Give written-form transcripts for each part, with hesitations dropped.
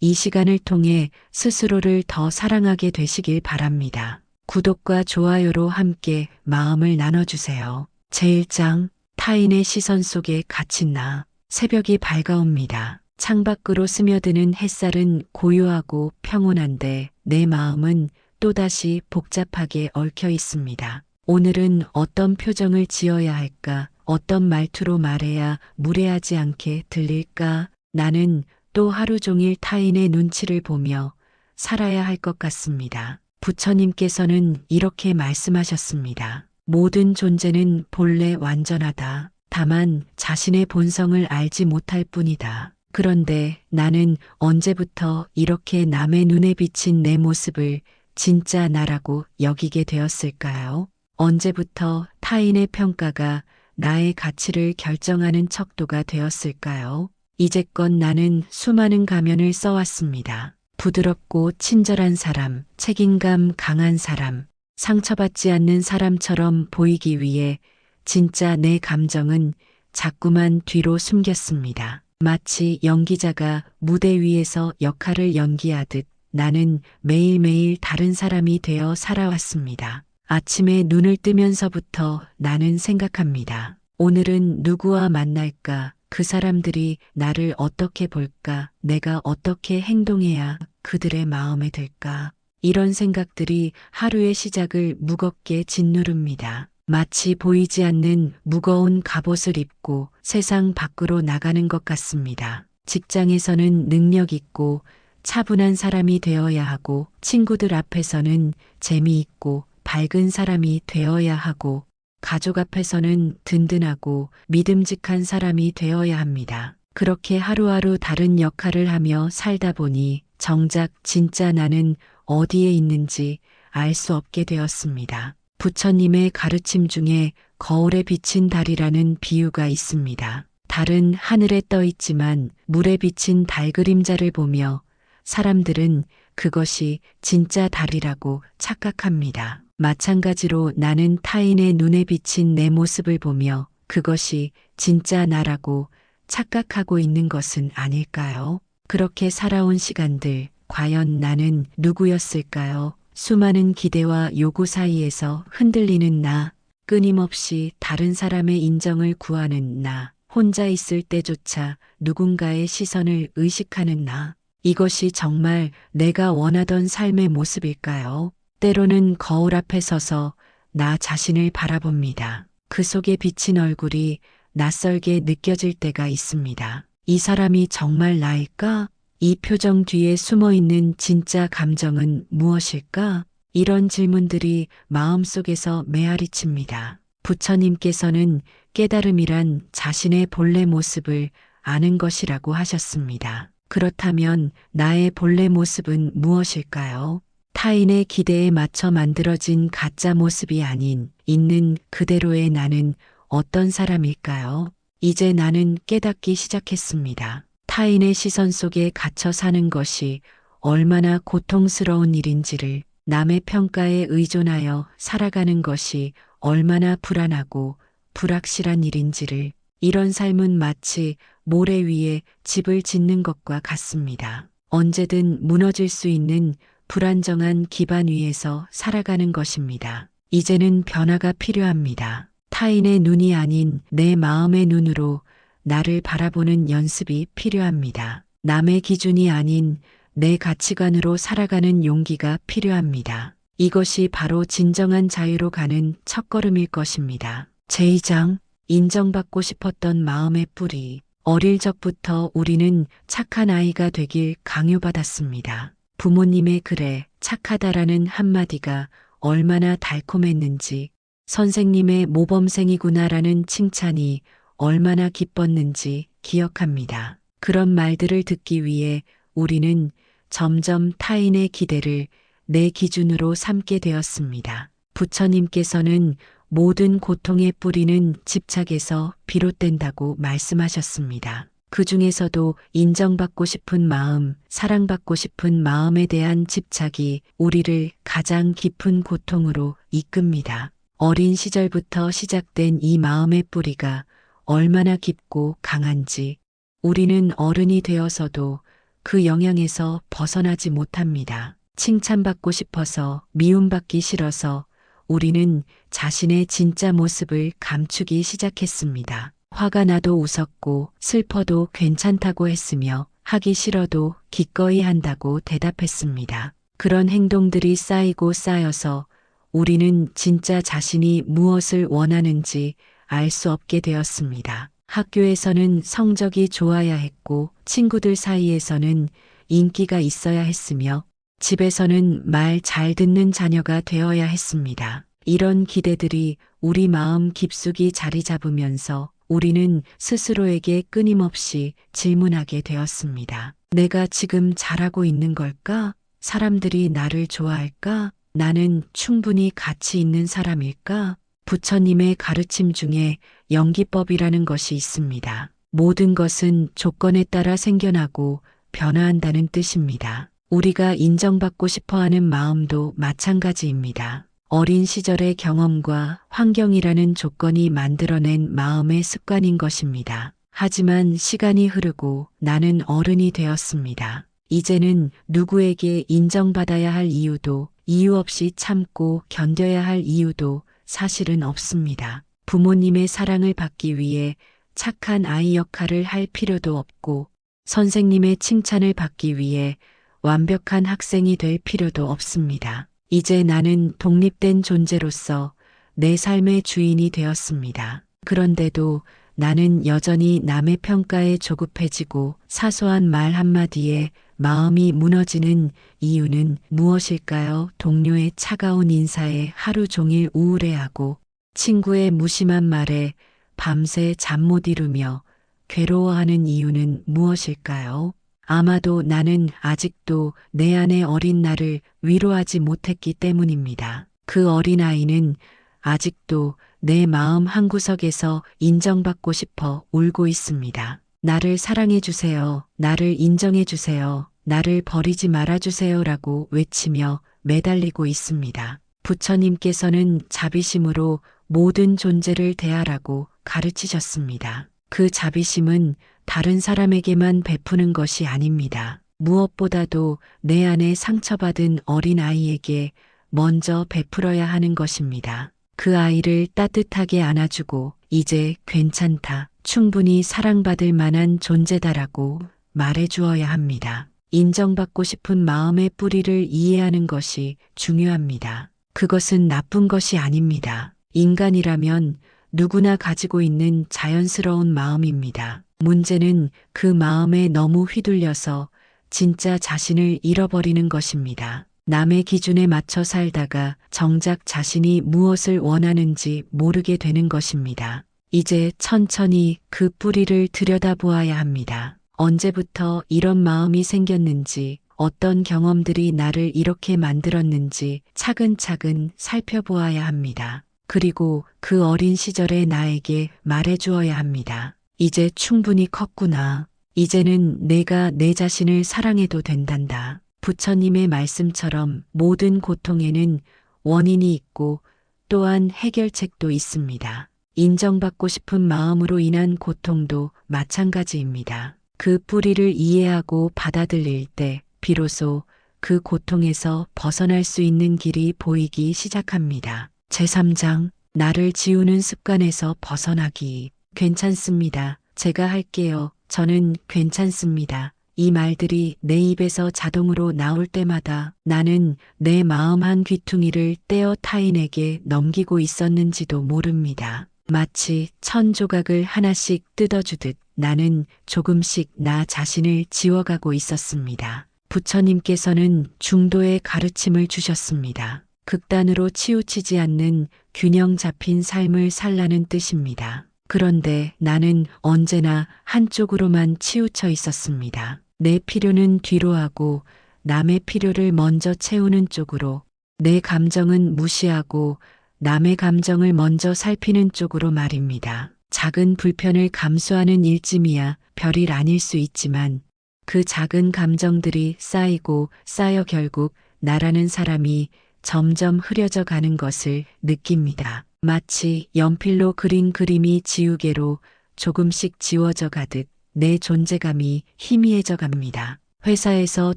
이 시간을 통해 스스로를 더 사랑하게 되시길 바랍니다. 구독과 좋아요로 함께 마음을 나눠주세요. 제1장 타인의 시선 속에 갇힌 나. 새벽이 밝아옵니다. 창밖으로 스며드는 햇살은 고요하고 평온한데 내 마음은 또다시 복잡하게 얽혀 있습니다. 오늘은 어떤 표정을 지어야 할까? 어떤 말투로 말해야 무례하지 않게 들릴까? 나는 또 하루 종일 타인의 눈치를 보며 살아야 할 것 같습니다. 부처님께서는 이렇게 말씀하셨습니다. 모든 존재는 본래 완전하다. 다만 자신의 본성을 알지 못할 뿐이다. 그런데 나는 언제부터 이렇게 남의 눈에 비친 내 모습을 진짜 나라고 여기게 되었을까요? 언제부터 타인의 평가가 나의 가치를 결정하는 척도가 되었을까요? 이제껏 나는 수많은 가면을 써왔습니다. 부드럽고 친절한 사람, 책임감 강한 사람, 상처받지 않는 사람처럼 보이기 위해 진짜 내 감정은 자꾸만 뒤로 숨겼습니다. 마치 연기자가 무대 위에서 역할을 연기하듯 나는 매일매일 다른 사람이 되어 살아왔습니다. 아침에 눈을 뜨면서부터 나는 생각합니다. 오늘은 누구와 만날까? 그 사람들이 나를 어떻게 볼까? 내가 어떻게 행동해야 그들의 마음에 들까? 이런 생각들이 하루의 시작을 무겁게 짓누릅니다. 마치 보이지 않는 무거운 갑옷을 입고 세상 밖으로 나가는 것 같습니다. 직장에서는 능력 있고 차분한 사람이 되어야 하고 친구들 앞에서는 재미있고 밝은 사람이 되어야 하고 가족 앞에서는 든든하고 믿음직한 사람이 되어야 합니다. 그렇게 하루하루 다른 역할을 하며 살다 보니 정작 진짜 나는 어디에 있는지 알 수 없게 되었습니다. 부처님의 가르침 중에 거울에 비친 달이라는 비유가 있습니다. 달은 하늘에 떠 있지만 물에 비친 달 그림자를 보며 사람들은 그것이 진짜 달이라고 착각합니다. 마찬가지로 나는 타인의 눈에 비친 내 모습을 보며 그것이 진짜 나라고 착각하고 있는 것은 아닐까요? 그렇게 살아온 시간들, 과연 나는 누구였을까요? 수많은 기대와 요구 사이에서 흔들리는 나, 끊임없이 다른 사람의 인정을 구하는 나, 혼자 있을 때조차 누군가의 시선을 의식하는 나. 이것이 정말 내가 원하던 삶의 모습일까요? 때로는 거울 앞에 서서 나 자신을 바라봅니다. 그 속에 비친 얼굴이 낯설게 느껴질 때가 있습니다. 이 사람이 정말 나일까? 이 표정 뒤에 숨어 있는 진짜 감정은 무엇일까? 이런 질문들이 마음속에서 메아리칩니다. 부처님께서는 깨달음이란 자신의 본래 모습을 아는 것이라고 하셨습니다. 그렇다면 나의 본래 모습은 무엇일까요? 타인의 기대에 맞춰 만들어진 가짜 모습이 아닌 있는 그대로의 나는 어떤 사람일까요? 이제 나는 깨닫기 시작했습니다. 타인의 시선 속에 갇혀 사는 것이 얼마나 고통스러운 일인지를, 남의 평가에 의존하여 살아가는 것이 얼마나 불안하고 불확실한 일인지를, 이런 삶은 마치 모래 위에 집을 짓는 것과 같습니다. 언제든 무너질 수 있는 불안정한 기반 위에서 살아가는 것입니다. 이제는 변화가 필요합니다. 타인의 눈이 아닌 내 마음의 눈으로 나를 바라보는 연습이 필요합니다. 남의 기준이 아닌 내 가치관으로 살아가는 용기가 필요합니다. 이것이 바로 진정한 자유로 가는 첫걸음일 것입니다. 제2장 인정받고 싶었던 마음의 뿌리. 어릴 적부터 우리는 착한 아이가 되길 강요받았습니다. 부모님의 그래, 착하다라는 한마디가 얼마나 달콤했는지, 선생님의 모범생이구나라는 칭찬이 얼마나 기뻤는지 기억합니다. 그런 말들을 듣기 위해 우리는 점점 타인의 기대를 내 기준으로 삼게 되었습니다. 부처님께서는 모든 고통의 뿌리는 집착에서 비롯된다고 말씀하셨습니다. 그 중에서도 인정받고 싶은 마음, 사랑받고 싶은 마음에 대한 집착이 우리를 가장 깊은 고통으로 이끕니다. 어린 시절부터 시작된 이 마음의 뿌리가 얼마나 깊고 강한지 우리는 어른이 되어서도 그 영향에서 벗어나지 못합니다. 칭찬받고 싶어서, 미움받기 싫어서 우리는 자신의 진짜 모습을 감추기 시작했습니다. 화가 나도 웃었고 슬퍼도 괜찮다고 했으며 하기 싫어도 기꺼이 한다고 대답했습니다. 그런 행동들이 쌓이고 쌓여서 우리는 진짜 자신이 무엇을 원하는지 알 수 없게 되었습니다. 학교에서는 성적이 좋아야 했고 친구들 사이에서는 인기가 있어야 했으며 집에서는 말 잘 듣는 자녀가 되어야 했습니다. 이런 기대들이 우리 마음 깊숙이 자리 잡으면서 우리는 스스로에게 끊임없이 질문하게 되었습니다. 내가 지금 잘하고 있는 걸까? 사람들이 나를 좋아할까? 나는 충분히 가치 있는 사람일까? 부처님의 가르침 중에 연기법이라는 것이 있습니다. 모든 것은 조건에 따라 생겨나고 변화한다는 뜻입니다. 우리가 인정받고 싶어 하는 마음도 마찬가지입니다. 어린 시절의 경험과 환경이라는 조건이 만들어낸 마음의 습관인 것입니다. 하지만 시간이 흐르고 나는 어른이 되었습니다. 이제는 누구에게 인정받아야 할 이유도 이유 없이 참고 견뎌야 할 이유도 사실은 없습니다. 부모님의 사랑을 받기 위해 착한 아이 역할을 할 필요도 없고 선생님의 칭찬을 받기 위해 완벽한 학생이 될 필요도 없습니다. 이제 나는 독립된 존재로서 내 삶의 주인이 되었습니다. 그런데도 나는 여전히 남의 평가에 조급해지고 사소한 말 한마디에 마음이 무너지는 이유는 무엇일까요? 동료의 차가운 인사에 하루 종일 우울해하고 친구의 무심한 말에 밤새 잠 못 이루며 괴로워하는 이유는 무엇일까요? 아마도 나는 아직도 내 안의 어린 나를 위로하지 못했기 때문입니다. 그 어린아이는 아직도 내 마음 한구석에서 인정받고 싶어 울고 있습니다. 나를 사랑해 주세요. 나를 인정해 주세요. 나를 버리지 말아 주세요라고 외치며 매달리고 있습니다. 부처님께서는 자비심으로 모든 존재를 대하라고 가르치셨습니다. 그 자비심은 다른 사람에게만 베푸는 것이 아닙니다. 무엇보다도 내 안에 상처받은 어린아이에게 먼저 베풀어야 하는 것입니다. 그 아이를 따뜻하게 안아주고 이제 괜찮다, 충분히 사랑받을 만한 존재다라고 말해주어야 합니다. 인정받고 싶은 마음의 뿌리를 이해하는 것이 중요합니다. 그것은 나쁜 것이 아닙니다. 인간이라면 누구나 가지고 있는 자연스러운 마음입니다. 문제는 그 마음에 너무 휘둘려서 진짜 자신을 잃어버리는 것입니다. 남의 기준에 맞춰 살다가 정작 자신이 무엇을 원하는지 모르게 되는 것입니다. 이제 천천히 그 뿌리를 들여다보아야 합니다. 언제부터 이런 마음이 생겼는지, 어떤 경험들이 나를 이렇게 만들었는지 차근차근 살펴보아야 합니다. 그리고 그 어린 시절의 나에게 말해주어야 합니다. 이제 충분히 컸구나. 이제는 내가 내 자신을 사랑해도 된단다. 부처님의 말씀처럼 모든 고통에는 원인이 있고 또한 해결책도 있습니다. 인정받고 싶은 마음으로 인한 고통도 마찬가지입니다. 그 뿌리를 이해하고 받아들일 때 비로소 그 고통에서 벗어날 수 있는 길이 보이기 시작합니다. 제3장, 나를 지우는 습관에서 벗어나기. 괜찮습니다. 제가 할게요. 저는 괜찮습니다. 이 말들이 내 입에서 자동으로 나올 때마다 나는 내 마음 한 귀퉁이를 떼어 타인에게 넘기고 있었는지도 모릅니다. 마치 천 조각을 하나씩 뜯어주듯 나는 조금씩 나 자신을 지워가고 있었습니다. 부처님께서는 중도의 가르침을 주셨습니다. 극단으로 치우치지 않는 균형 잡힌 삶을 살라는 뜻입니다. 그런데 나는 언제나 한쪽으로만 치우쳐 있었습니다. 내 필요는 뒤로 하고 남의 필요를 먼저 채우는 쪽으로, 내 감정은 무시하고 남의 감정을 먼저 살피는 쪽으로 말입니다. 작은 불편을 감수하는 일쯤이야 별일 아닐 수 있지만 그 작은 감정들이 쌓이고 쌓여 결국 나라는 사람이 점점 흐려져 가는 것을 느낍니다. 마치 연필로 그린 그림이 지우개로 조금씩 지워져 가듯 내 존재감이 희미해져 갑니다. 회사에서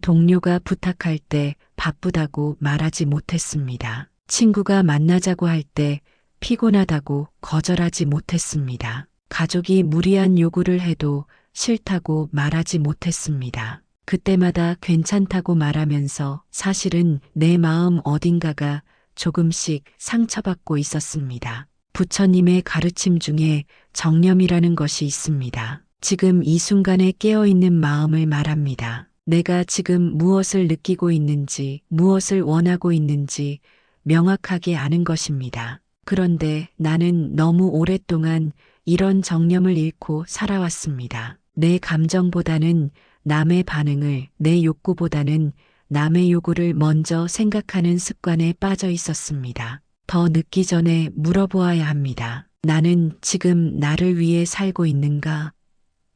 동료가 부탁할 때 바쁘다고 말하지 못했습니다. 친구가 만나자고 할 때 피곤하다고 거절하지 못했습니다. 가족이 무리한 요구를 해도 싫다고 말하지 못했습니다. 그때마다 괜찮다고 말하면서 사실은 내 마음 어딘가가 조금씩 상처받고 있었습니다. 부처님의 가르침 중에 정념이라는 것이 있습니다. 지금 이 순간에 깨어있는 마음을 말합니다. 내가 지금 무엇을 느끼고 있는지, 무엇을 원하고 있는지 명확하게 아는 것입니다. 그런데 나는 너무 오랫동안 이런 정념을 잃고 살아왔습니다. 내 감정보다는 남의 반응을, 내 욕구보다는 남의 요구를 먼저 생각하는 습관에 빠져 있었습니다. 더 늦기 전에 물어보아야 합니다. 나는 지금 나를 위해 살고 있는가?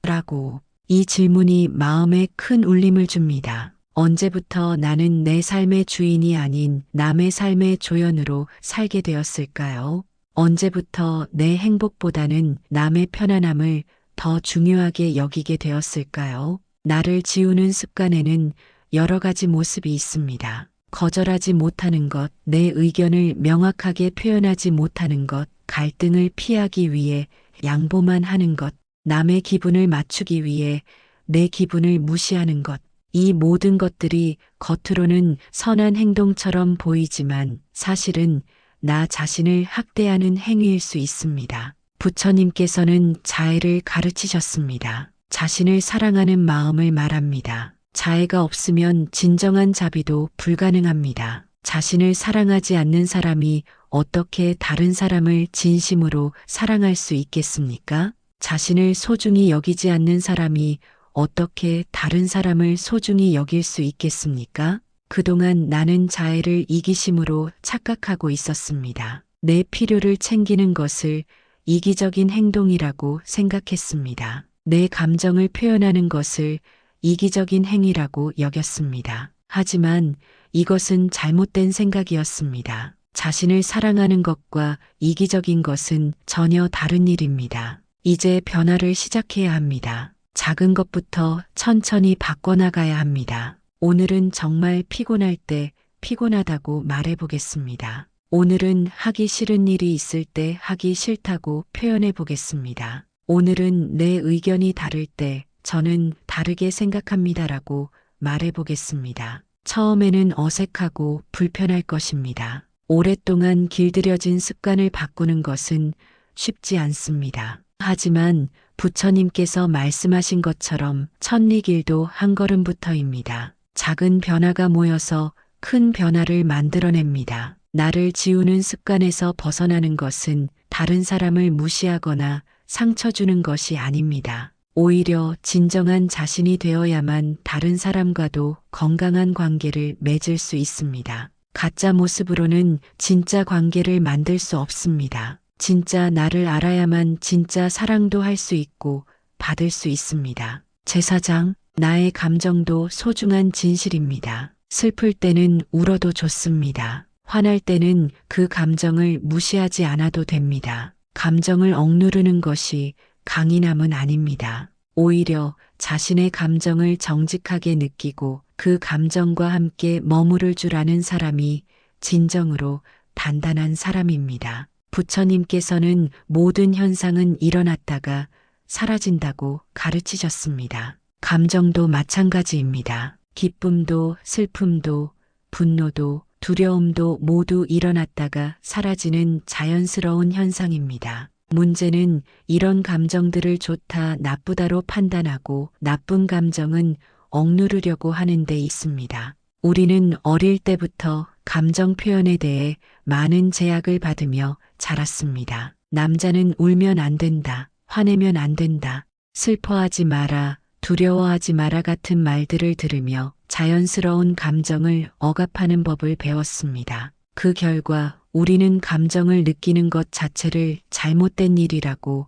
라고. 이 질문이 마음에 큰 울림을 줍니다. 언제부터 나는 내 삶의 주인이 아닌 남의 삶의 조연으로 살게 되었을까요? 언제부터 내 행복보다는 남의 편안함을 더 중요하게 여기게 되었을까요? 나를 지우는 습관에는 여러 가지 모습이 있습니다. 거절하지 못하는 것, 내 의견을 명확하게 표현하지 못하는 것, 갈등을 피하기 위해 양보만 하는 것, 남의 기분을 맞추기 위해 내 기분을 무시하는 것. 이 모든 것들이 겉으로는 선한 행동처럼 보이지만 사실은 나 자신을 학대하는 행위일 수 있습니다. 부처님께서는 자애를 가르치셨습니다. 자신을 사랑하는 마음을 말합니다. 자애가 없으면 진정한 자비도 불가능합니다. 자신을 사랑하지 않는 사람이 어떻게 다른 사람을 진심으로 사랑할 수 있겠습니까? 자신을 소중히 여기지 않는 사람이 어떻게 다른 사람을 소중히 여길 수 있겠습니까? 그동안 나는 자애를 이기심으로 착각하고 있었습니다. 내 필요를 챙기는 것을 이기적인 행동이라고 생각했습니다. 내 감정을 표현하는 것을 이기적인 행위라고 여겼습니다. 하지만 이것은 잘못된 생각이었습니다. 자신을 사랑하는 것과 이기적인 것은 전혀 다른 일입니다. 이제 변화를 시작해야 합니다. 작은 것부터 천천히 바꿔나가야 합니다. 오늘은 정말 피곤할 때 피곤하다고 말해보겠습니다. 오늘은 하기 싫은 일이 있을 때 하기 싫다고 표현해보겠습니다. 오늘은 내 의견이 다를 때 저는 다르게 생각합니다라고 말해보겠습니다. 처음에는 어색하고 불편할 것입니다. 오랫동안 길들여진 습관을 바꾸는 것은 쉽지 않습니다. 하지만 부처님께서 말씀하신 것처럼 천리길도 한 걸음부터입니다. 작은 변화가 모여서 큰 변화를 만들어냅니다. 나를 지우는 습관에서 벗어나는 것은 다른 사람을 무시하거나 상처 주는 것이 아닙니다. 오히려 진정한 자신이 되어야만 다른 사람과도 건강한 관계를 맺을 수 있습니다. 가짜 모습으로는 진짜 관계를 만들 수 없습니다. 진짜 나를 알아야만 진짜 사랑도 할 수 있고 받을 수 있습니다. 제사장, 나의 감정도 소중한 진실입니다. 슬플 때는 울어도 좋습니다. 화날 때는 그 감정을 무시하지 않아도 됩니다. 감정을 억누르는 것이 강인함은 아닙니다. 오히려 자신의 감정을 정직하게 느끼고 그 감정과 함께 머무를 줄 아는 사람이 진정으로 단단한 사람입니다. 부처님께서는 모든 현상은 일어났다가 사라진다고 가르치셨습니다. 감정도 마찬가지입니다. 기쁨도 슬픔도 분노도 두려움도 모두 일어났다가 사라지는 자연스러운 현상입니다. 문제는 이런 감정들을 좋다 나쁘다로 판단하고 나쁜 감정은 억누르려고 하는 데 있습니다. 우리는 어릴 때부터 감정 표현에 대해 많은 제약을 받으며 자랐습니다. 남자는 울면 안 된다, 화내면 안 된다, 슬퍼하지 마라, 두려워하지 마라 같은 말들을 들으며 자연스러운 감정을 억압하는 법을 배웠습니다. 그 결과 우리는 감정을 느끼는 것 자체를 잘못된 일이라고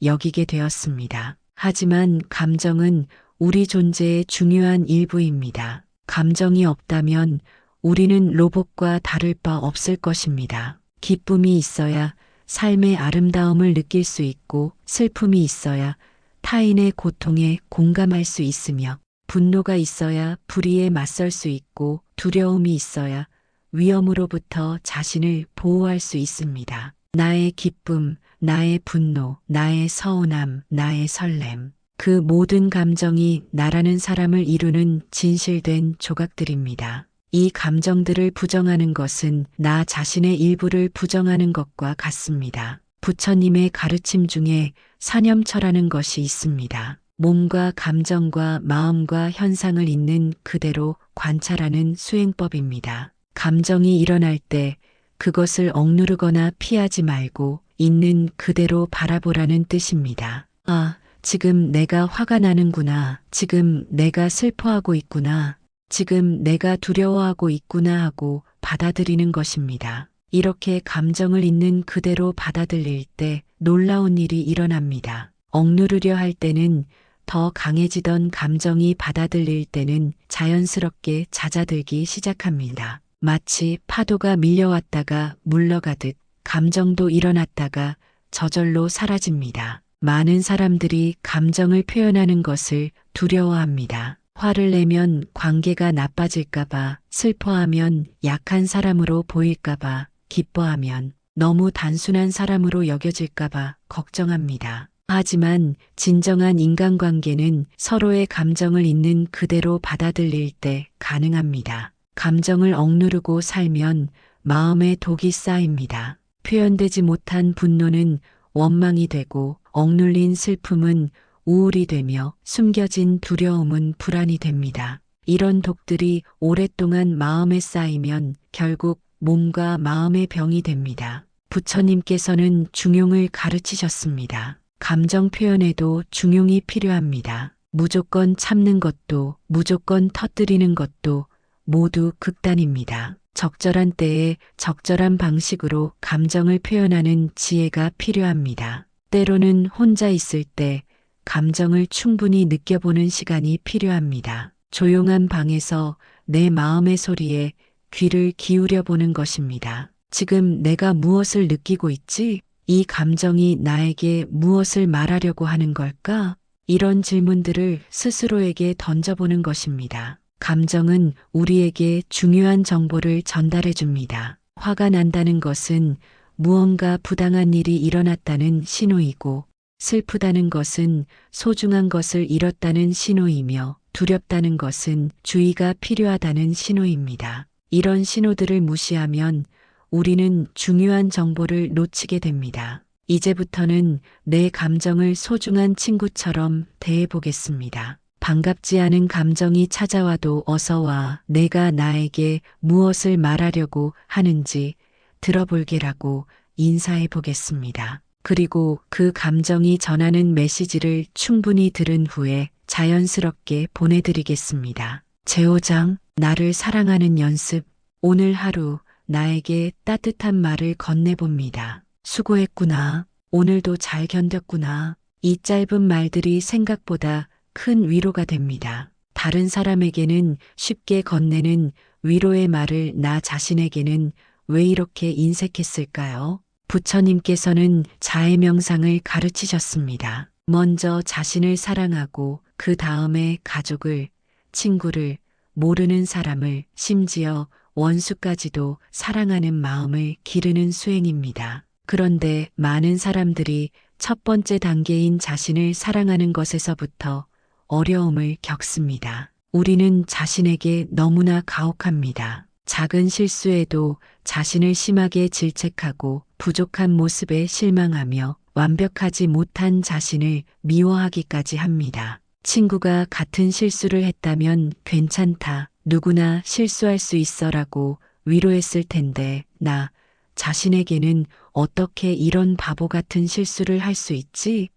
여기게 되었습니다. 하지만 감정은 우리 존재의 중요한 일부입니다. 감정이 없다면 우리는 로봇과 다를 바 없을 것입니다. 기쁨이 있어야 삶의 아름다움을 느낄 수 있고 슬픔이 있어야 타인의 고통에 공감할 수 있으며 분노가 있어야 불의에 맞설 수 있고 두려움이 있어야 위험으로부터 자신을 보호할 수 있습니다. 나의 기쁨, 나의 분노, 나의 서운함, 나의 설렘. 그 모든 감정이 나라는 사람을 이루는 진실된 조각들입니다. 이 감정들을 부정하는 것은 나 자신의 일부를 부정하는 것과 같습니다. 부처님의 가르침 중에 사념처라는 것이 있습니다. 몸과 감정과 마음과 현상을 있는 그대로 관찰하는 수행법입니다. 감정이 일어날 때 그것을 억누르거나 피하지 말고 있는 그대로 바라보라는 뜻입니다. 아, 지금 내가 화가 나는구나. 지금 내가 슬퍼하고 있구나. 지금 내가 두려워하고 있구나 하고 받아들이는 것입니다. 이렇게 감정을 있는 그대로 받아들일 때 놀라운 일이 일어납니다. 억누르려 할 때는 더 강해지던 감정이 받아들일 때는 자연스럽게 잦아들기 시작합니다. 마치 파도가 밀려왔다가 물러가듯 감정도 일어났다가 저절로 사라집니다. 많은 사람들이 감정을 표현하는 것을 두려워합니다. 화를 내면 관계가 나빠질까봐, 슬퍼하면 약한 사람으로 보일까봐, 기뻐하면 너무 단순한 사람으로 여겨질까봐 걱정합니다. 하지만 진정한 인간관계는 서로의 감정을 있는 그대로 받아들일 때 가능합니다. 감정을 억누르고 살면 마음에 독이 쌓입니다. 표현되지 못한 분노는 원망이 되고 억눌린 슬픔은 우울이 되며 숨겨진 두려움은 불안이 됩니다. 이런 독들이 오랫동안 마음에 쌓이면 결국 몸과 마음의 병이 됩니다. 부처님께서는 중용을 가르치셨습니다. 감정 표현에도 중용이 필요합니다. 무조건 참는 것도 무조건 터뜨리는 것도 모두 극단입니다. 적절한 때에 적절한 방식으로 감정을 표현하는 지혜가 필요합니다. 때로는 혼자 있을 때 감정을 충분히 느껴보는 시간이 필요합니다. 조용한 방에서 내 마음의 소리에 귀를 기울여 보는 것입니다. 지금 내가 무엇을 느끼고 있지? 이 감정이 나에게 무엇을 말하려고 하는 걸까? 이런 질문들을 스스로에게 던져보는 것입니다. 감정은 우리에게 중요한 정보를 전달해 줍니다. 화가 난다는 것은 무언가 부당한 일이 일어났다는 신호이고, 슬프다는 것은 소중한 것을 잃었다는 신호이며, 두렵다는 것은 주의가 필요하다는 신호입니다. 이런 신호들을 무시하면 우리는 중요한 정보를 놓치게 됩니다. 이제부터는 내 감정을 소중한 친구처럼 대해보겠습니다. 반갑지 않은 감정이 찾아와도 어서 와. 내가 나에게 무엇을 말하려고 하는지 들어볼게라고 인사해 보겠습니다. 그리고 그 감정이 전하는 메시지를 충분히 들은 후에 자연스럽게 보내드리겠습니다. 제5장, 나를 사랑하는 연습. 오늘 하루 나에게 따뜻한 말을 건네봅니다. 수고했구나. 오늘도 잘 견뎠구나. 이 짧은 말들이 생각보다 큰 위로가 됩니다. 다른 사람에게는 쉽게 건네는 위로의 말을 나 자신에게는 왜 이렇게 인색했을까요? 부처님께서는 자해 명상을 가르치셨습니다. 먼저 자신을 사랑하고 그 다음에 가족을, 친구를, 모르는 사람을, 심지어 원수까지도 사랑하는 마음을 기르는 수행입니다. 그런데 많은 사람들이 첫 번째 단계인 자신을 사랑하는 것에서부터 어려움을 겪습니다. 우리는 자신에게 너무나 가혹합니다. 작은 실수에도 자신을 심하게 질책하고 부족한 모습에 실망하며 완벽하지 못한 자신을 미워하기까지 합니다. 친구가 같은 실수를 했다면 괜찮다. 누구나 실수할 수 있어라고 위로했을 텐데 나 자신에게는 어떻게 이런 바보 같은 실수를 할 수 있지?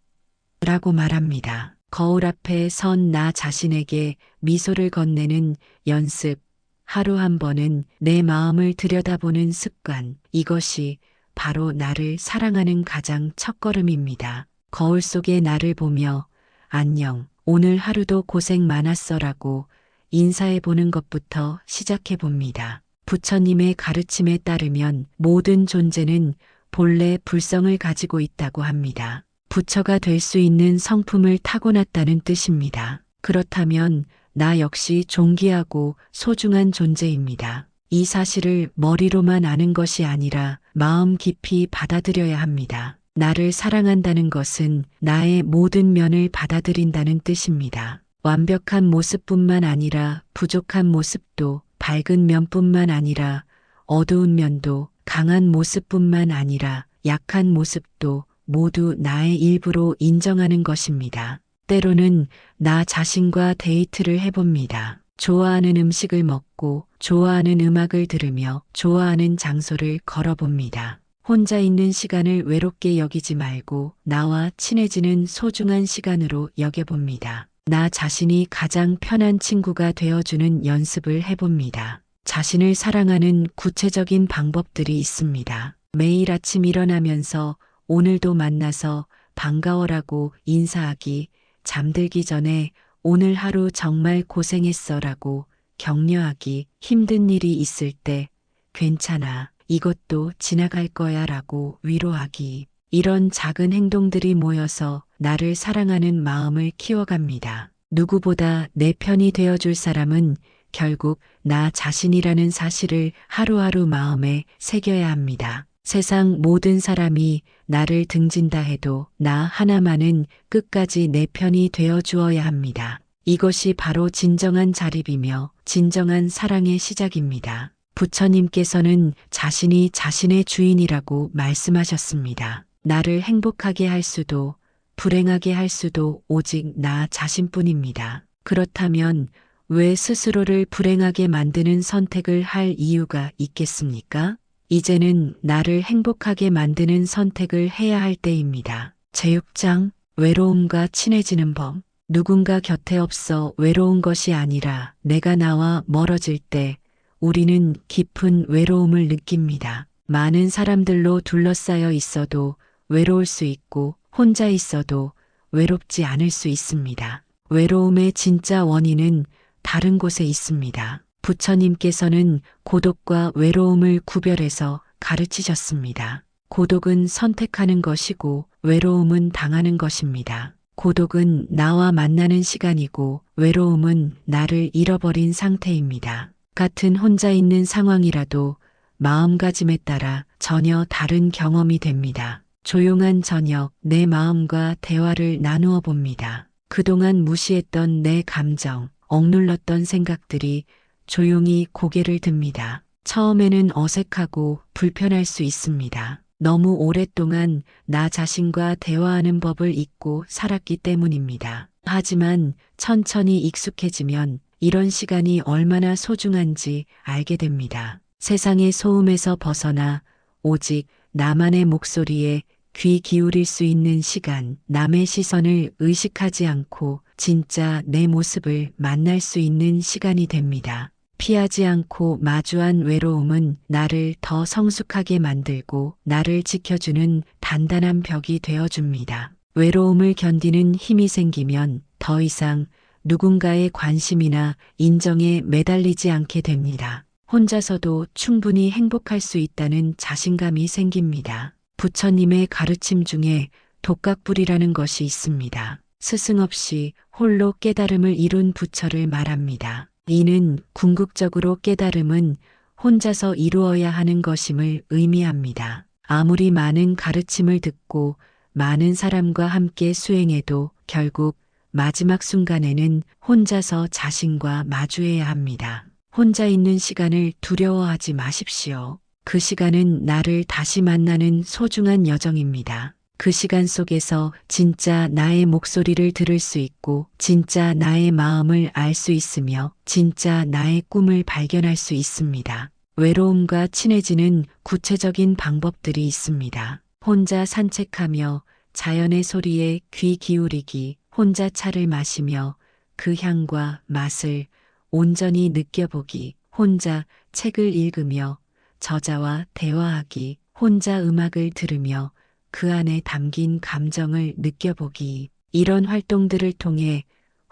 라고 말합니다. 거울 앞에 선 나 자신에게 미소를 건네는 연습. 하루 한 번은 내 마음을 들여다보는 습관. 이것이 바로 나를 사랑하는 가장 첫걸음입니다. 거울 속의 나를 보며 안녕, 오늘 하루도 고생 많았어라고 인사해 보는 것부터 시작해 봅니다. 부처님의 가르침에 따르면 모든 존재는 본래 불성을 가지고 있다고 합니다. 부처가 될 수 있는 성품을 타고났다는 뜻입니다. 그렇다면 나 역시 존귀하고 소중한 존재입니다. 이 사실을 머리로만 아는 것이 아니라 마음 깊이 받아들여야 합니다. 나를 사랑한다는 것은 나의 모든 면을 받아들인다는 뜻입니다. 완벽한 모습뿐만 아니라 부족한 모습도, 밝은 면뿐만 아니라 어두운 면도, 강한 모습뿐만 아니라 약한 모습도 모두 나의 일부로 인정하는 것입니다. 때로는 나 자신과 데이트를 해봅니다. 좋아하는 음식을 먹고 좋아하는 음악을 들으며 좋아하는 장소를 걸어봅니다. 혼자 있는 시간을 외롭게 여기지 말고 나와 친해지는 소중한 시간으로 여겨봅니다. 나 자신이 가장 편한 친구가 되어주는 연습을 해봅니다. 자신을 사랑하는 구체적인 방법들이 있습니다. 매일 아침 일어나면서 오늘도 만나서 반가워라고 인사하기, 잠들기 전에 오늘 하루 정말 고생했어라고 격려하기, 힘든 일이 있을 때 괜찮아, 이것도 지나갈 거야 라고 위로하기. 이런 작은 행동들이 모여서 나를 사랑하는 마음을 키워갑니다. 누구보다 내 편이 되어줄 사람은 결국 나 자신이라는 사실을 하루하루 마음에 새겨야 합니다. 세상 모든 사람이 나를 등진다 해도 나 하나만은 끝까지 내 편이 되어 주어야 합니다. 이것이 바로 진정한 자립이며 진정한 사랑의 시작입니다. 부처님께서는 자신이 자신의 주인이라고 말씀하셨습니다. 나를 행복하게 할 수도 불행하게 할 수도 오직 나 자신뿐입니다. 그렇다면 왜 스스로를 불행하게 만드는 선택을 할 이유가 있겠습니까? 이제는 나를 행복하게 만드는 선택을 해야 할 때입니다. 제6장 외로움과 친해지는 법. 누군가 곁에 없어 외로운 것이 아니라 내가 나와 멀어질 때 우리는 깊은 외로움을 느낍니다. 많은 사람들로 둘러싸여 있어도 외로울 수 있고 혼자 있어도 외롭지 않을 수 있습니다. 외로움의 진짜 원인은 다른 곳에 있습니다. 부처님께서는 고독과 외로움을 구별해서 가르치셨습니다. 고독은 선택하는 것이고 외로움은 당하는 것입니다. 고독은 나와 만나는 시간이고 외로움은 나를 잃어버린 상태입니다. 같은 혼자 있는 상황이라도 마음가짐에 따라 전혀 다른 경험이 됩니다. 조용한 저녁, 내 마음과 대화를 나누어 봅니다. 그동안 무시했던 내 감정, 억눌렀던 생각들이 조용히 고개를 듭니다. 처음에는 어색하고 불편할 수 있습니다. 너무 오랫동안 나 자신과 대화하는 법을 잊고 살았기 때문입니다. 하지만 천천히 익숙해지면 이런 시간이 얼마나 소중한지 알게 됩니다. 세상의 소음에서 벗어나 오직 나만의 목소리에 귀 기울일 수 있는 시간, 남의 시선을 의식하지 않고 진짜 내 모습을 만날 수 있는 시간이 됩니다. 피하지 않고 마주한 외로움은 나를 더 성숙하게 만들고 나를 지켜주는 단단한 벽이 되어줍니다. 외로움을 견디는 힘이 생기면 더 이상 누군가의 관심이나 인정에 매달리지 않게 됩니다. 혼자서도 충분히 행복할 수 있다는 자신감이 생깁니다. 부처님의 가르침 중에 독각불이라는 것이 있습니다. 스승 없이 홀로 깨달음을 이룬 부처를 말합니다. 이는 궁극적으로 깨달음은 혼자서 이루어야 하는 것임을 의미합니다. 아무리 많은 가르침을 듣고 많은 사람과 함께 수행해도 결국 마지막 순간에는 혼자서 자신과 마주해야 합니다. 혼자 있는 시간을 두려워하지 마십시오. 그 시간은 나를 다시 만나는 소중한 여정입니다. 그 시간 속에서 진짜 나의 목소리를 들을 수 있고 진짜 나의 마음을 알 수 있으며 진짜 나의 꿈을 발견할 수 있습니다. 외로움과 친해지는 구체적인 방법들이 있습니다. 혼자 산책하며 자연의 소리에 귀 기울이기, 혼자 차를 마시며 그 향과 맛을 온전히 느껴보기, 혼자 책을 읽으며 저자와 대화하기, 혼자 음악을 들으며 그 안에 담긴 감정을 느껴보기. 이런 활동들을 통해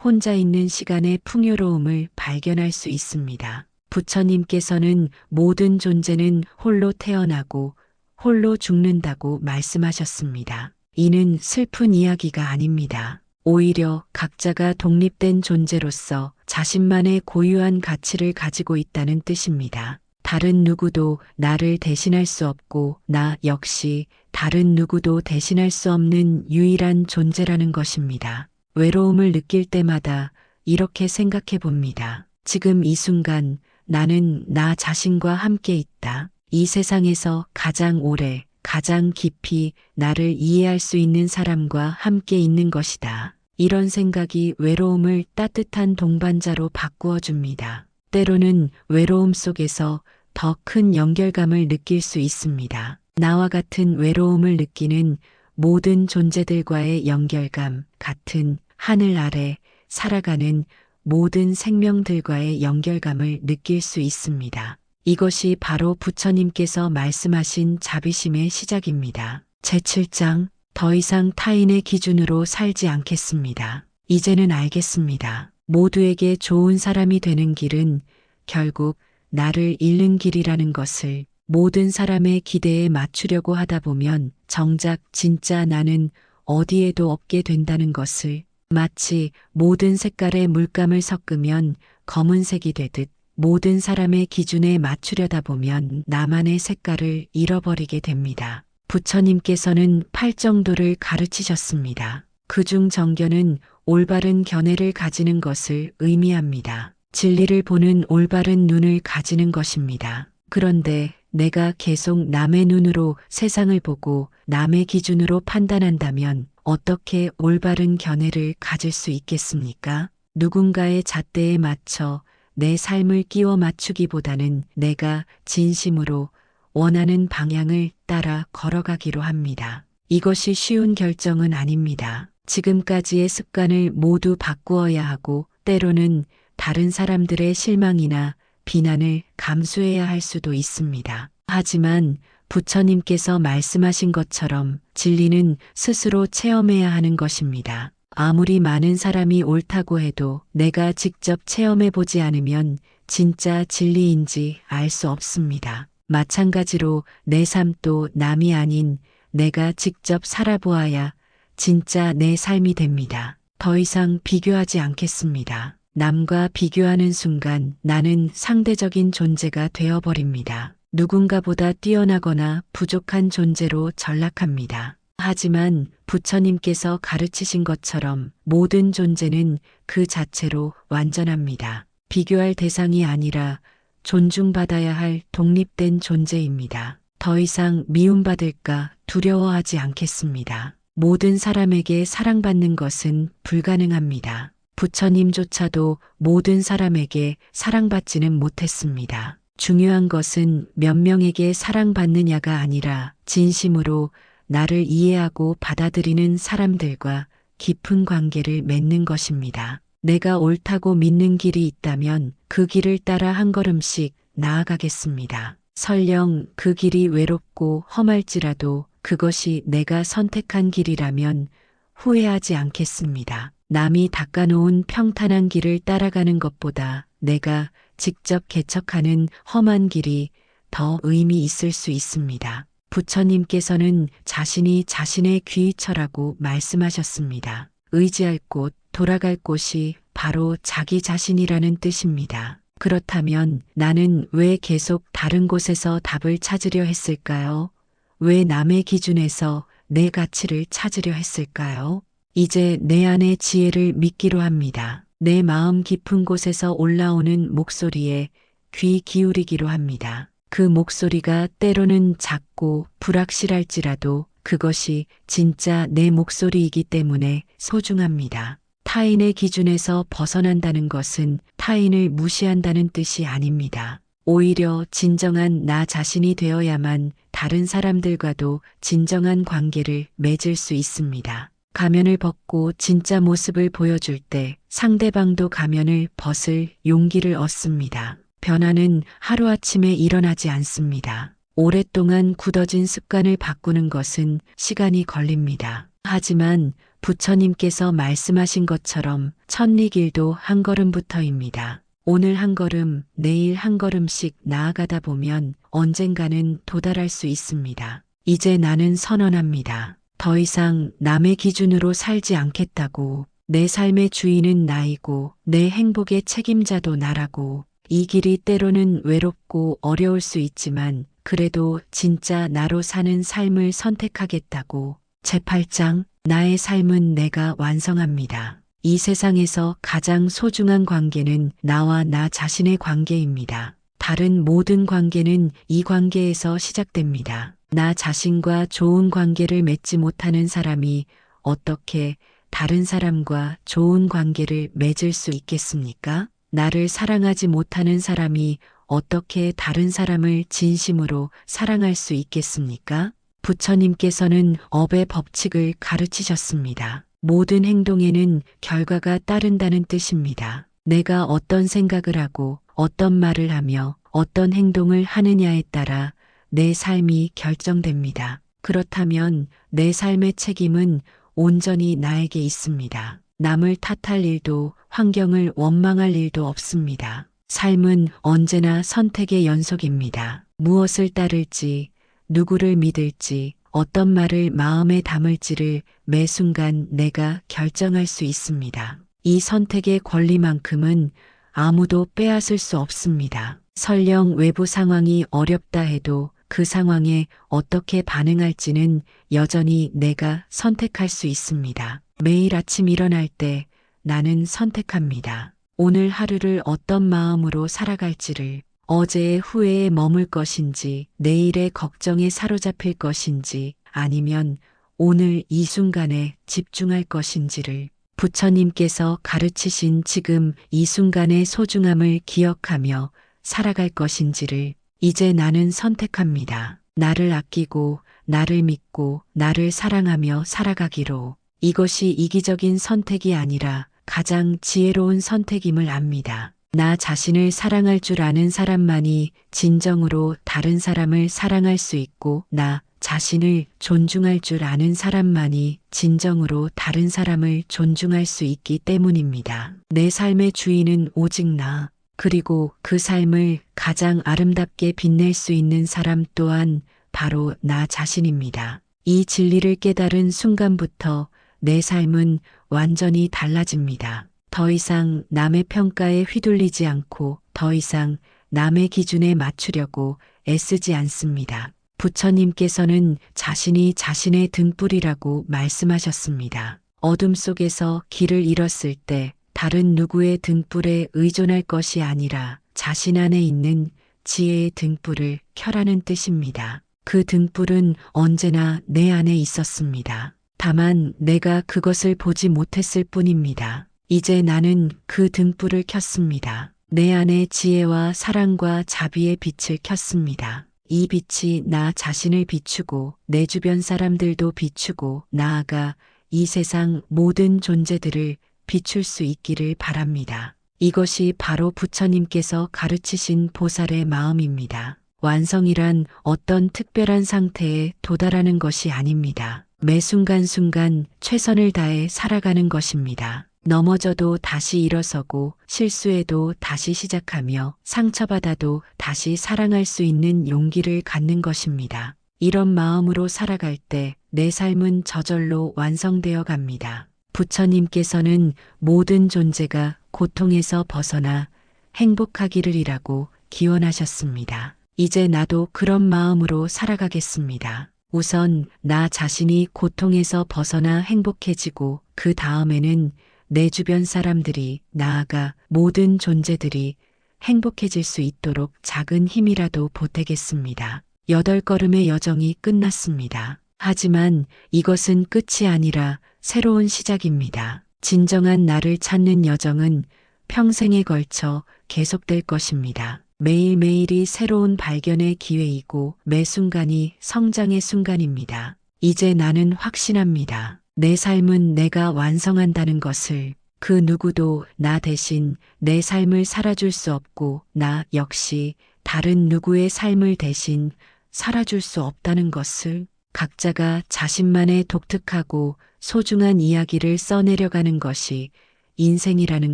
혼자 있는 시간의 풍요로움을 발견할 수 있습니다. 부처님께서는 모든 존재는 홀로 태어나고 홀로 죽는다고 말씀하셨습니다. 이는 슬픈 이야기가 아닙니다. 오히려 각자가 독립된 존재로서 자신만의 고유한 가치를 가지고 있다는 뜻입니다. 다른 누구도 나를 대신할 수 없고 나 역시 다른 누구도 대신할 수 없는 유일한 존재라는 것입니다. 외로움을 느낄 때마다 이렇게 생각해 봅니다. 지금 이 순간 나는 나 자신과 함께 있다. 이 세상에서 가장 오래, 가장 깊이 나를 이해할 수 있는 사람과 함께 있는 것이다. 이런 생각이 외로움을 따뜻한 동반자로 바꾸어 줍니다. 때로는 외로움 속에서 더 큰 연결감을 느낄 수 있습니다. 나와 같은 외로움을 느끼는 모든 존재들과의 연결감, 같은 하늘 아래 살아가는 모든 생명들과의 연결감을 느낄 수 있습니다. 이것이 바로 부처님께서 말씀하신 자비심의 시작입니다. 제7장, 더 이상 타인의 기준으로 살지 않겠습니다. 이제는 알겠습니다. 모두에게 좋은 사람이 되는 길은 결국 나를 잃는 길이라는 것을. 모든 사람의 기대에 맞추려고 하다 보면 정작 진짜 나는 어디에도 없게 된다는 것을. 마치 모든 색깔의 물감을 섞으면 검은색이 되듯 모든 사람의 기준에 맞추려다 보면 나만의 색깔을 잃어버리게 됩니다. 부처님께서는 팔정도를 가르치셨습니다. 그중 정견은 올바른 견해를 가지는 것을 의미합니다. 진리를 보는 올바른 눈을 가지는 것입니다. 그런데 내가 계속 남의 눈으로 세상을 보고 남의 기준으로 판단한다면 어떻게 올바른 견해를 가질 수 있겠습니까? 누군가의 잣대에 맞춰 내 삶을 끼워 맞추기보다는 내가 진심으로 원하는 방향을 따라 걸어가기로 합니다. 이것이 쉬운 결정은 아닙니다. 지금까지의 습관을 모두 바꾸어야 하고 때로는 다른 사람들의 실망이나 비난을 감수해야 할 수도 있습니다. 하지만 부처님께서 말씀하신 것처럼 진리는 스스로 체험해야 하는 것입니다. 아무리 많은 사람이 옳다고 해도 내가 직접 체험해보지 않으면 진짜 진리인지 알 수 없습니다. 마찬가지로 내 삶도 남이 아닌 내가 직접 살아보아야 진짜 내 삶이 됩니다. 더 이상 비교하지 않겠습니다. 남과 비교하는 순간 나는 상대적인 존재가 되어버립니다. 누군가보다 뛰어나거나 부족한 존재로 전락합니다. 하지만 부처님께서 가르치신 것처럼 모든 존재는 그 자체로 완전합니다. 비교할 대상이 아니라 존중받아야 할 독립된 존재입니다. 더 이상 미움받을까 두려워하지 않겠습니다. 모든 사람에게 사랑받는 것은 불가능합니다. 부처님조차도 모든 사람에게 사랑받지는 못했습니다. 중요한 것은 몇 명에게 사랑받느냐가 아니라 진심으로 나를 이해하고 받아들이는 사람들과 깊은 관계를 맺는 것입니다. 내가 옳다고 믿는 길이 있다면 그 길을 따라 한 걸음씩 나아가겠습니다. 설령 그 길이 외롭고 험할지라도 그것이 내가 선택한 길이라면 후회하지 않겠습니다. 남이 닦아놓은 평탄한 길을 따라가는 것보다 내가 직접 개척하는 험한 길이 더 의미 있을 수 있습니다. 부처님께서는 자신이 자신의 귀처라고 말씀하셨습니다. 의지할 곳, 돌아갈 곳이 바로 자기 자신이라는 뜻입니다. 그렇다면 나는 왜 계속 다른 곳에서 답을 찾으려 했을까요? 왜 남의 기준에서 내 가치를 찾으려 했을까요? 이제 내 안의 지혜를 믿기로 합니다. 내 마음 깊은 곳에서 올라오는 목소리에 귀 기울이기로 합니다. 그 목소리가 때로는 작고 불확실할지라도 그것이 진짜 내 목소리이기 때문에 소중합니다. 타인의 기준에서 벗어난다는 것은 타인을 무시한다는 뜻이 아닙니다. 오히려 진정한 나 자신이 되어야만 다른 사람들과도 진정한 관계를 맺을 수 있습니다. 가면을 벗고 진짜 모습을 보여줄 때 상대방도 가면을 벗을 용기를 얻습니다. 변화는 하루아침에 일어나지 않습니다. 오랫동안 굳어진 습관을 바꾸는 것은 시간이 걸립니다. 하지만 부처님께서 말씀하신 것처럼 천리길도 한 걸음부터입니다. 오늘 한 걸음, 내일 한 걸음씩 나아가다 보면 언젠가는 도달할 수 있습니다. 이제 나는 선언합니다. 더 이상 남의 기준으로 살지 않겠다고. 내 삶의 주인은 나이고 내 행복의 책임자도 나라고. 이 길이 때로는 외롭고 어려울 수 있지만 그래도 진짜 나로 사는 삶을 선택하겠다고. 제8장 나의 삶은 내가 완성합니다. 이 세상에서 가장 소중한 관계는 나와 나 자신의 관계입니다. 다른 모든 관계는 이 관계에서 시작됩니다. 나 자신과 좋은 관계를 맺지 못하는 사람이 어떻게 다른 사람과 좋은 관계를 맺을 수 있겠습니까? 나를 사랑하지 못하는 사람이 어떻게 다른 사람을 진심으로 사랑할 수 있겠습니까? 부처님께서는 업의 법칙을 가르치셨습니다. 모든 행동에는 결과가 따른다는 뜻입니다. 내가 어떤 생각을 하고 어떤 말을 하며 어떤 행동을 하느냐에 따라 내 삶이 결정됩니다. 그렇다면 내 삶의 책임은 온전히 나에게 있습니다. 남을 탓할 일도 환경을 원망할 일도 없습니다. 삶은 언제나 선택의 연속입니다. 무엇을 따를지, 누구를 믿을지, 어떤 말을 마음에 담을지를 매 순간 내가 결정할 수 있습니다. 이 선택의 권리만큼은 아무도 빼앗을 수 없습니다. 설령 외부 상황이 어렵다 해도 그 상황에 어떻게 반응할지는 여전히 내가 선택할 수 있습니다. 매일 아침 일어날 때 나는 선택합니다. 오늘 하루를 어떤 마음으로 살아갈지를, 어제의 후회에 머물 것인지, 내일의 걱정에 사로잡힐 것인지, 아니면 오늘 이 순간에 집중할 것인지를. 부처님께서 가르치신 지금 이 순간의 소중함을 기억하며 살아갈 것인지를 이제 나는 선택합니다. 나를 아끼고 나를 믿고 나를 사랑하며 살아가기로. 이것이 이기적인 선택이 아니라 가장 지혜로운 선택임을 압니다. 나 자신을 사랑할 줄 아는 사람만이 진정으로 다른 사람을 사랑할 수 있고 나 자신을 존중할 줄 아는 사람만이 진정으로 다른 사람을 존중할 수 있기 때문입니다. 내 삶의 주인은 오직 나, 그리고 그 삶을 가장 아름답게 빛낼 수 있는 사람 또한 바로 나 자신입니다. 이 진리를 깨달은 순간부터 내 삶은 완전히 달라집니다. 더 이상 남의 평가에 휘둘리지 않고 더 이상 남의 기준에 맞추려고 애쓰지 않습니다. 부처님께서는 자신이 자신의 등불이라고 말씀하셨습니다. 어둠 속에서 길을 잃었을 때 다른 누구의 등불에 의존할 것이 아니라 자신 안에 있는 지혜의 등불을 켜라는 뜻입니다. 그 등불은 언제나 내 안에 있었습니다. 다만 내가 그것을 보지 못했을 뿐입니다. 이제 나는 그 등불을 켰습니다. 내 안에 지혜와 사랑과 자비의 빛을 켰습니다. 이 빛이 나 자신을 비추고 내 주변 사람들도 비추고 나아가 이 세상 모든 존재들을 비출 수 있기를 바랍니다. 이것이 바로 부처님께서 가르치신 보살의 마음입니다. 완성이란 어떤 특별한 상태에 도달하는 것이 아닙니다. 매 순간순간 최선을 다해 살아가는 것입니다. 넘어져도 다시 일어서고 실수해도 다시 시작하며 상처받아도 다시 사랑할 수 있는 용기를 갖는 것입니다. 이런 마음으로 살아갈 때 내 삶은 저절로 완성되어 갑니다. 부처님께서는 모든 존재가 고통에서 벗어나 행복하기를이라고 기원하셨습니다. 이제 나도 그런 마음으로 살아가겠습니다. 우선 나 자신이 고통에서 벗어나 행복해지고 그 다음에는 내 주변 사람들이 나아가 모든 존재들이 행복해질 수 있도록 작은 힘이라도 보태겠습니다. 8걸음의 여정이 끝났습니다. 하지만 이것은 끝이 아니라 새로운 시작입니다. 진정한 나를 찾는 여정은 평생에 걸쳐 계속될 것입니다. 매일매일이 새로운 발견의 기회이고 매 순간이 성장의 순간입니다. 이제 나는 확신합니다. 내 삶은 내가 완성한다는 것을. 그 누구도 나 대신 내 삶을 살아줄 수 없고 나 역시 다른 누구의 삶을 대신 살아줄 수 없다는 것을. 각자가 자신만의 독특하고 소중한 이야기를 써내려가는 것이 인생이라는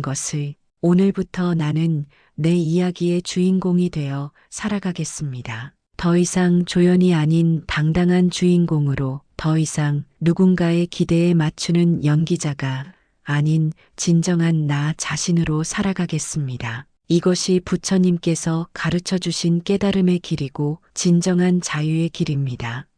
것을. 오늘부터 나는 내 이야기의 주인공이 되어 살아가겠습니다. 더 이상 조연이 아닌 당당한 주인공으로, 더 이상 누군가의 기대에 맞추는 연기자가 아닌 진정한 나 자신으로 살아가겠습니다. 이것이 부처님께서 가르쳐 주신 깨달음의 길이고 진정한 자유의 길입니다.